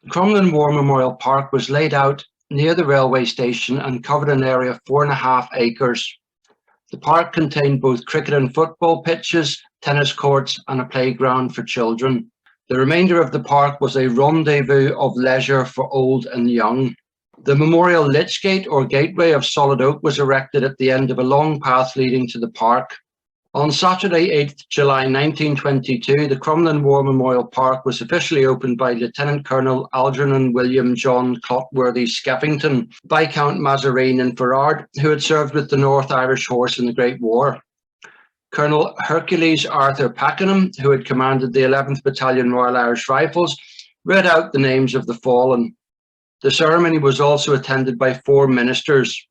Crumlin War Memorial Park was laid out near the railway station and covered an area of 4.5 acres. The park contained both cricket and football pitches, tennis courts, and a playground for children. The remainder of the park was a rendezvous of leisure for old and young. The memorial lychgate or gateway of solid oak was erected at the end of a long path leading to the park. On Saturday, 8th July 1922, the Crumlin War Memorial Park was officially opened by Lieutenant Colonel Algernon William John Clotworthy Skeffington, Viscount Mazarine and Ferrard, who had served with the North Irish Horse in the Great War. Colonel Hercules Arthur Pakenham, who had commanded the 11th Battalion Royal Irish Rifles, read out the names of the fallen. The ceremony was also attended by 4 ministers: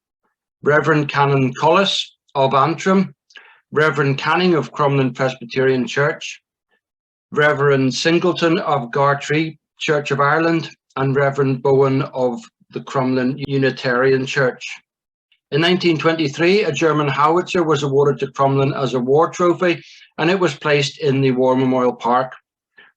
Reverend Canon Collis of Antrim, Reverend Canning of Crumlin Presbyterian Church, Reverend Singleton of Gartree Church of Ireland, and Reverend Bowen of the Crumlin Unitarian Church. In 1923, a German howitzer was awarded to Crumlin as a war trophy, and it was placed in the War Memorial Park.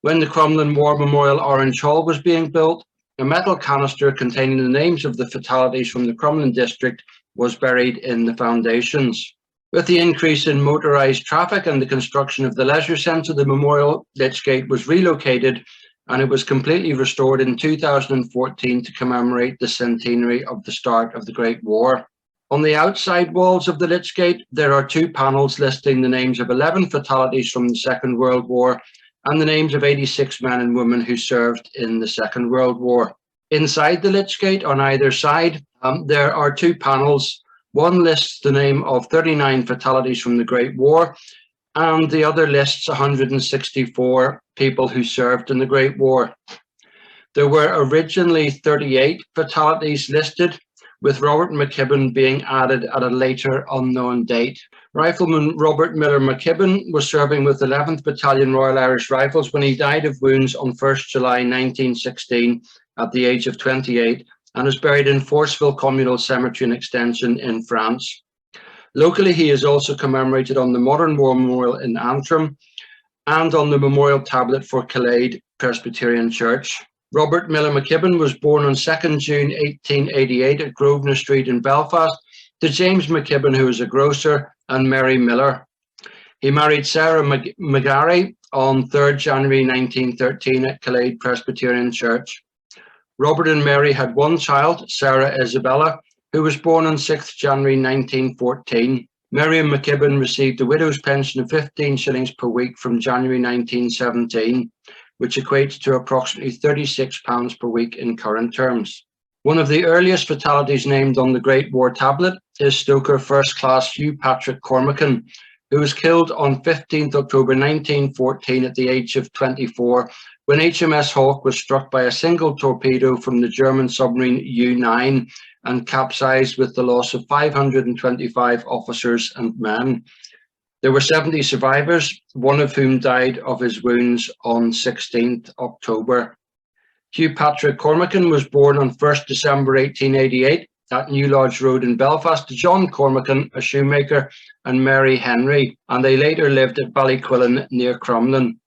When the Crumlin War Memorial Orange Hall was being built, a metal canister containing the names of the fatalities from the Crumlin district was buried in the foundations. With the increase in motorised traffic and the construction of the leisure centre, the memorial lychgate was relocated and it was completely restored in 2014 to commemorate the centenary of the start of the Great War. On the outside walls of the lychgate, there are 2 panels listing the names of 11 fatalities from the Second World War and the names of 86 men and women who served in the Second World War. Inside the lychgate, on either side, there are 2 panels. One lists the name of 39 fatalities from the Great War, and the other lists 164 people who served in the Great War. There were originally 38 fatalities listed, with Robert McKibben being added at a later unknown date. Rifleman Robert Miller McKibben was serving with 11th Battalion Royal Irish Rifles when he died of wounds on 1st July 1916 at the age of 28, and is buried in Forceville Communal Cemetery and Extension in France. Locally, he is also commemorated on the Modern War Memorial in Antrim and on the memorial tablet for Killade Presbyterian Church. Robert Miller McKibben was born on 2nd June 1888 at Grosvenor Street in Belfast to James McKibben, who was a grocer, and Mary Miller. He married Sarah McGarry on 3rd January 1913 at Killade Presbyterian Church. Robert and Mary had 1 child, Sarah Isabella, who was born on 6th January 1914. Miriam McKibben received a widow's pension of 15 shillings per week from January 1917, which equates to approximately £36 per week in current terms. One of the earliest fatalities named on the Great War tablet is Stoker First Class Hugh Patrick Cormacan, who was killed on 15th October 1914 at the age of 24 when HMS Hawke was struck by a single torpedo from the German submarine U-9 and capsized, with the loss of 525 officers and men. There were 70 survivors, one of whom died of his wounds on 16th October. Hugh Patrick Cormacan was born on 1st December 1888 at New Lodge Road in Belfast to John Cormacan, a shoemaker, and Mary Henry, and they later lived at Ballyquillen near Crumlin.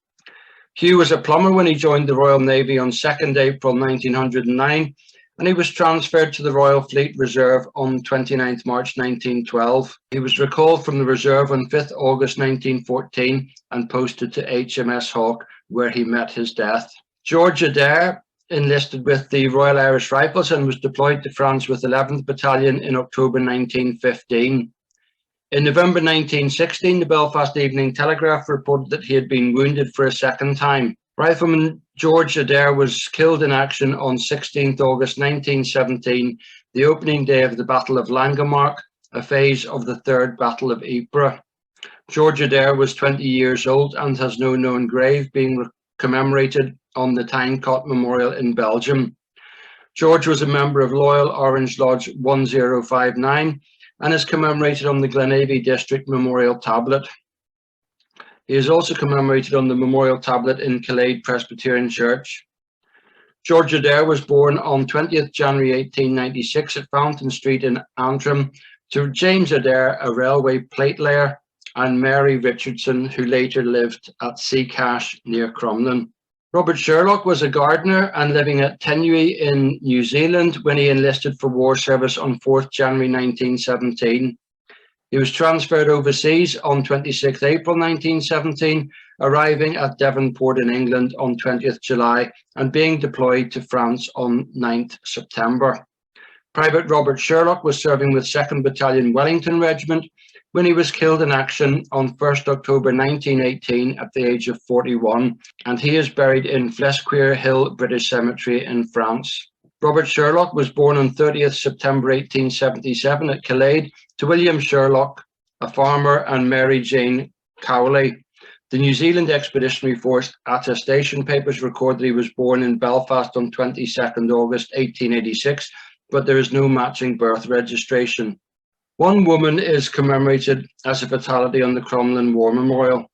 Hugh was a plumber when he joined the Royal Navy on 2nd April 1909, and he was transferred to the Royal Fleet Reserve on 29th March 1912. He was recalled from the reserve on 5th August 1914 and posted to HMS Hawke, where he met his death. George Adair enlisted with the Royal Irish Rifles and was deployed to France with 11th Battalion in October 1915. In November 1916, the Belfast Evening Telegraph reported that he had been wounded for a second time. Rifleman George Adair was killed in action on 16th August 1917, the opening day of the Battle of Langemarck, a phase of the Third Battle of Ypres. George Adair was 20 years old and has no known grave, being commemorated on the Tynecott Memorial in Belgium. George was a member of Loyal Orange Lodge 1059 and is commemorated on the Glenavy District Memorial Tablet. He is also commemorated on the memorial tablet in Killade Presbyterian Church. George Adair was born on 20th January 1896 at Fountain Street in Antrim to James Adair, a railway platelayer, and Mary Richardson, who later lived at Seacash near Crumlin. Robert Sherlock was a gardener and living at Centenary in New Zealand when he enlisted for war service on 4th January 1917. He was transferred overseas on 26 April 1917, arriving at Devonport in England on 20th July and being deployed to France on 9th September. Private Robert Sherlock was serving with 2nd Battalion Wellington Regiment when he was killed in action on 1st October 1918 at the age of 41, and he is buried in Flesquieres Hill British Cemetery in France. Robert Sherlock was born on 30th September 1877 at Killade to William Sherlock, a farmer, and Mary Jane Cowley. The New Zealand Expeditionary Force attestation papers record that he was born in Belfast on 22nd August 1886, but there is no matching birth registration. One woman is commemorated as a fatality on the Crumlin War Memorial.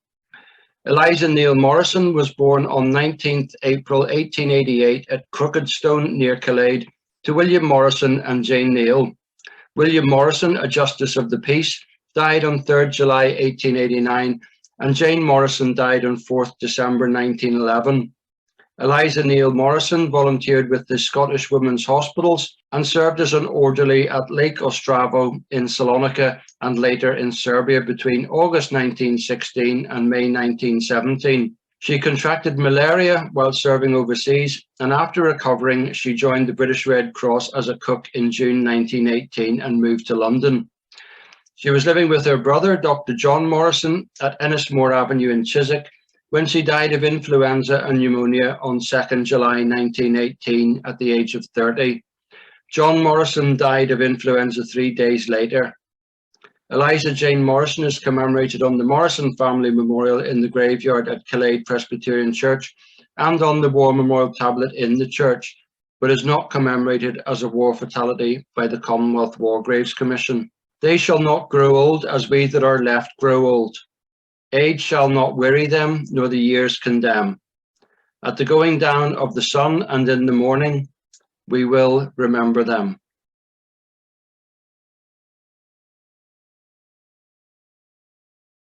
Eliza Neil Morrison was born on 19th April 1888 at Crookedstone near Killade to William Morrison and Jane Neil. William Morrison, a Justice of the Peace, died on 3rd July 1889, and Jane Morrison died on 4th December 1911. Eliza Neil Morrison volunteered with the Scottish Women's Hospitals and served as an orderly at Lake Ostravo in Salonika and later in Serbia between August 1916 and May 1917. She contracted malaria while serving overseas, and after recovering, she joined the British Red Cross as a cook in June 1918 and moved to London. She was living with her brother, Dr. John Morrison, at Ennismore Avenue in Chiswick, when she died of influenza and pneumonia on 2nd July 1918 at the age of 30. John Morrison died of influenza 3 days later. Eliza Jane Morrison is commemorated on the Morrison Family Memorial in the graveyard at Killade Presbyterian Church and on the War Memorial tablet in the church, but is not commemorated as a war fatality by the Commonwealth War Graves Commission. They shall not grow old as we that are left grow old. Age shall not weary them, nor the years condemn. At the going down of the sun and in the morning, we will remember them.